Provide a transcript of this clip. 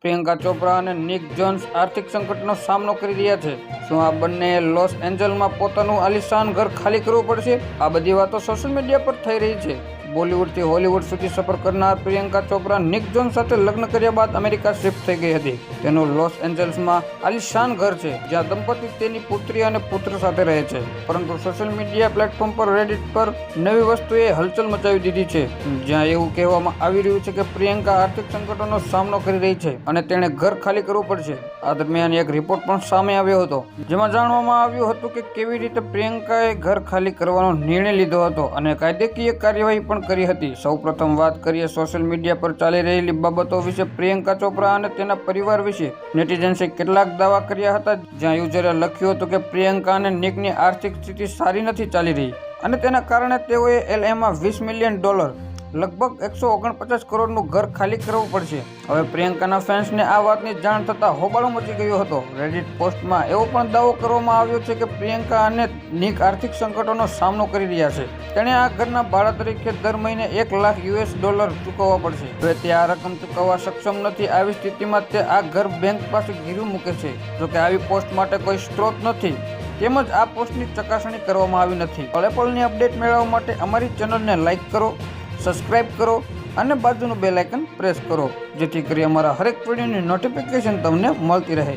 પ્રિયંકા ચોપરા અને Nick Jones આર્થિક સંકટનો સામનો કરી રહ્યા છે. શું આ બંને લોસ એન્જલમાં પોતાનું આલિશાન ઘર ખાલી કરવું પડશે? આ બધી વાતો સોશિયલ મીડિયા પર થઈ રહી છે. બોલિવૂડથી હોલિવૂડ સુધી સફર કરનાર પ્રિયંકા ચોપરા નિક જોન્સ સાથે લગ્ન કર્યા બાદ અમેરિકા શિફ્ટ થઈ ગઈ હતી. તેનું લોસ એન્જલ્સમાં આલિશાન ઘર છે, જ્યાં દંપતી તેની પુત્રી અને પુત્ર સાથે રહે છે. પરંતુ સોશિયલ મીડિયા પ્લેટફોર્મ પર રેડિટ પર નવી વસ્તુએ હલચલ મચાવી દીધી છે, જ્યાં એવું કહેવામાં આવી રહ્યું છે કે પ્રિયંકા આર્થિક સંકટોનો સામનો કરી રહી છે અને તેણે ઘર ખાલી કરવું પડશે. આ દરમિયાન એક રિપોર્ટ પણ સામે આવ્યો હતો, જેમાં જાણવામાં આવ્યું હતું કે કેવી રીતે પ્રિયંકાએ ઘર ખાલી કરવાનો નિર્ણય લીધો હતો અને કાયદેકીય કાર્યવાહી પણ કરી હતી. સૌપ્રથમ વાત કરીએ સોશિયલ મીડિયા પર ચાલી રહેલી બાબતો વિશે. પ્રિયંકા ચોપરા અને તેના પરિવાર વિશે નેટિઝન્સે કેટલાક દાવા કર્યા હતા, જ્યાં યુઝરે લખ્યું હતું કે પ્રિયંકા અને નિકની આર્થિક સ્થિતિ સારી નથી ચાલી રહી અને તેના કારણે તેઓએ LAમાં $20 મિલિયન લગભગ 149 કરોડનું ઘર ખાલી કરવું પડશે. હવે પ્રિયંકાના ફેન્સને આ વાતની જાણ થતાં હોબાળો મચી ગયો હતો. રેડિટ પોસ્ટમાં એવો પણ દાવો કરવામાં આવ્યો છે કે પ્રિયંકા અને નિક આર્થિક સંકટોનો સામનો કરી રહ્યા છે. તેણે આ ઘરના ભાડા તરીકે દર મહિને $1 લાખ ચૂકવવા પડશે. હવે તે આ રકમ ચૂકવવા સક્ષમ નથી. આવી સ્થિતિમાં તે આ ઘર બેંક પાસે ગીરવે મૂકે છે. જોકે આવી પોસ્ટ માટે કોઈ સ્ત્રોત નથી તેમજ આ પોસ્ટની ચકાસણી કરવામાં આવી નથી. પળે-પળની અપડેટ મેળવવા માટે અમારી ચેનલને લાઇક કરો, સબસ્ક્રાઇબ કરો અને બાજુનું બેલ આઇકન પ્રેસ કરો, જેથી કરી અમારા હરેક વિડીયોની નોટિફિકેશન તમને મળતી રહે.